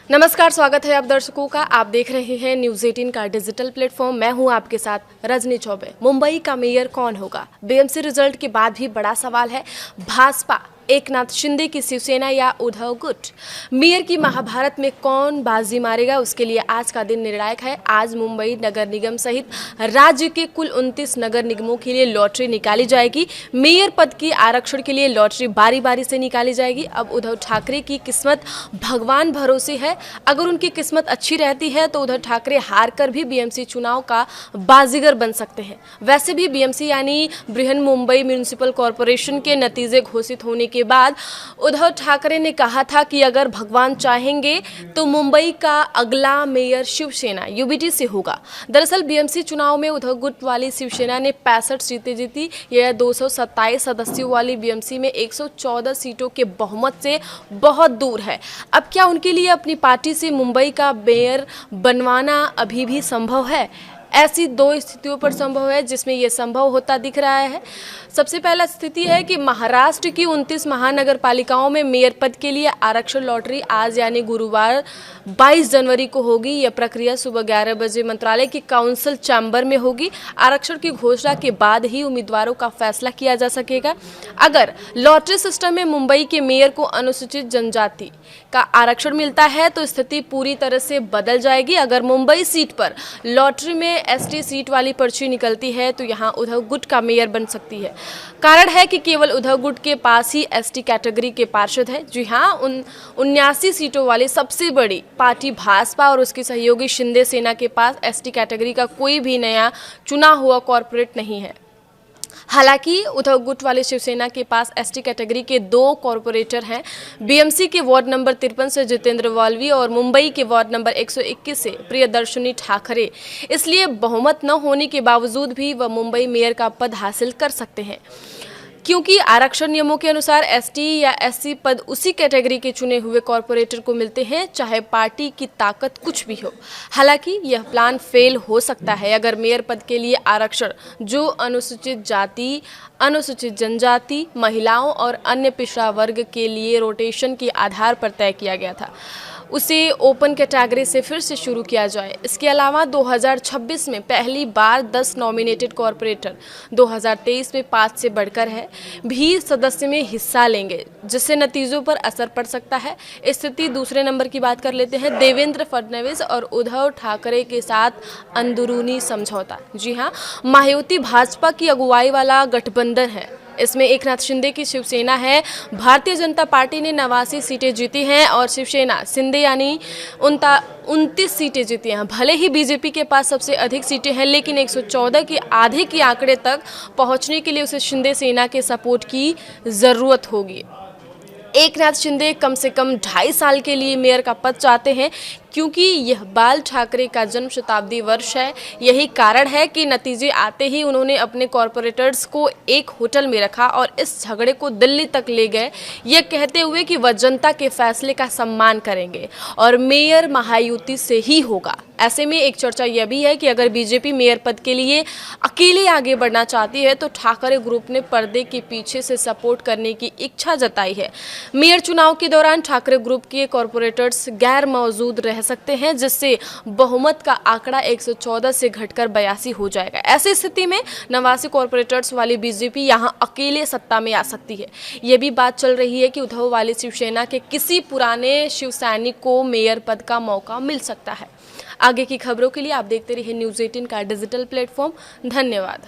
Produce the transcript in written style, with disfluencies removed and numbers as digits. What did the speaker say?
नमस्कार, स्वागत है आप दर्शकों का। आप देख रहे हैं न्यूज़ 18 का डिजिटल प्लेटफॉर्म। मैं हूं आपके साथ रजनी चौबे। मुंबई का मेयर कौन होगा? बीएमसी रिजल्ट के बाद भी बड़ा सवाल है। भाजपा, एकनाथ शिंदे की शिवसेना या उद्धव गुट? मेयर की महाभारत में कौन बाजी मारेगा, उसके लिए आज का दिन निर्णायक है। आज मुंबई नगर निगम सहित राज्य के कुल 29 नगर निगमों के लिए लॉटरी निकाली जाएगी। मेयर पद की आरक्षण के लिए लॉटरी बारी बारी से निकाली जाएगी। अब उद्धव ठाकरे की किस्मत भगवान भरोसे है। अगर उनकी किस्मत अच्छी रहती है तो उद्धव ठाकरे हार कर भी बीएमसी चुनाव का बाजीगर बन सकते हैं। वैसे भी बीएमसी यानी बृहन मुंबई म्यूनिसिपल कॉरपोरेशन के नतीजे घोषित होने के बाद उद्धव ठाकरे ने कहा था कि अगर भगवान चाहेंगे तो मुंबई का अगला मेयर शिवसेना यूबीटी से होगा। दरअसल बीएमसी चुनाव में उद्धव गुट वाली शिवसेना ने 65 सीटें जीती। यह 227 सदस्यों वाली बीएमसी में 114 सीटों के बहुमत से बहुत दूर है। अब क्या उनके लिए अपनी पार्टी से मुंबई का मेयर बनवाना अभी भी संभव है? ऐसी दो स्थितियों पर संभव है जिसमें यह संभव होता दिख रहा है। सबसे पहला स्थिति है कि महाराष्ट्र की 29 महानगर पालिकाओं में मेयर पद के लिए आरक्षण लॉटरी आज यानी गुरुवार 22 जनवरी को होगी। यह प्रक्रिया सुबह 11 बजे मंत्रालय की काउंसिल चैम्बर में होगी। आरक्षण की घोषणा के बाद ही उम्मीदवारों का फैसला किया जा सकेगा। अगर लॉटरी सिस्टम में मुंबई के मेयर को अनुसूचित जनजाति का आरक्षण मिलता है तो स्थिति पूरी तरह से बदल जाएगी। अगर मुंबई सीट पर लॉटरी में एसटी सीट वाली पर्ची निकलती है तो यहां उद्धव गुट का मेयर बन सकती है। कारण है कि केवल उद्धव गुट के पास ही एसटी कैटेगरी के पार्षद हैं। जी हां, 79 सीटों वाली सबसे बड़ी पार्टी भाजपा और उसकी सहयोगी शिंदे सेना के पास एसटी कैटेगरी का कोई भी नया चुना हुआ कॉर्पोरेट नहीं है। हालांकि उद्धव गुट वाले शिवसेना के पास एसटी कैटेगरी के 2 कॉर्पोरेटर हैं। बीएमसी के वार्ड नंबर 53 से जितेंद्र वाल्वी और मुंबई के वार्ड नंबर 121 से प्रियदर्शनी ठाकरे। इसलिए बहुमत न होने के बावजूद भी वह मुंबई मेयर का पद हासिल कर सकते हैं, क्योंकि आरक्षण नियमों के अनुसार एसटी या एससी पद उसी कैटेगरी के चुने हुए कॉर्पोरेटर को मिलते हैं, चाहे पार्टी की ताकत कुछ भी हो। हालांकि यह प्लान फेल हो सकता है अगर मेयर पद के लिए आरक्षण जो अनुसूचित जाति, अनुसूचित जनजाति, महिलाओं और अन्य पिछड़ा वर्ग के लिए रोटेशन के आधार पर तय किया गया था उसे ओपन कैटेगरी से फिर से शुरू किया जाए। इसके अलावा 2026 में पहली बार 10 नॉमिनेटेड कॉर्पोरेटर 2023 में 5 से बढ़कर है भी सदस्य में हिस्सा लेंगे, जिससे नतीजों पर असर पड़ सकता है। स्थिति दूसरे नंबर की बात कर लेते हैं। देवेंद्र फडणवीस और उद्धव ठाकरे के साथ अंदरूनी समझौता। जी हाँ, महायुति भाजपा की अगुवाई वाला गठबंधन है। इसमें एकनाथ शिंदे की शिवसेना है। भारतीय जनता पार्टी ने 89 सीटें जीती हैं और शिवसेना शिंदे यानी 29 सीटें जीती हैं। भले ही बीजेपी के पास सबसे अधिक सीटें हैं, लेकिन 114 के आधे के आंकड़े तक पहुंचने के लिए उसे शिंदे सेना के सपोर्ट की जरूरत होगी। एकनाथ शिंदे कम से कम 2.5 साल के लिए मेयर का पद चाहते हैं, क्योंकि यह बाल ठाकरे का जन्म शताब्दी वर्ष है। यही कारण है कि नतीजे आते ही उन्होंने अपने कॉर्पोरेटर्स को एक होटल में रखा और इस झगड़े को दिल्ली तक ले गए, यह कहते हुए कि वह जनता के फैसले का सम्मान करेंगे और मेयर महायुति से ही होगा। ऐसे में एक चर्चा यह भी है कि अगर बीजेपी मेयर पद के लिए अकेले आगे बढ़ना चाहती है तो ठाकरे ग्रुप ने पर्दे के पीछे से सपोर्ट करने की इच्छा जताई है। मेयर चुनाव के दौरान ठाकरे ग्रुप के कॉर्पोरेटर्स गैर मौजूद रह सकते हैं, जिससे बहुमत का आंकड़ा 114 से घटकर 82 हो जाएगा। ऐसी स्थिति में 89 कॉर्पोरेटर्स वाली बीजेपी यहां अकेले सत्ता में आ सकती है। यह भी बात चल रही है कि उद्धव वाली शिवसेना के किसी पुराने शिव सैनिक को मेयर पद का मौका मिल सकता है। आगे की खबरों के लिए आप देखते रहिए न्यूज़ 18 का डिजिटल प्लेटफॉर्म। धन्यवाद।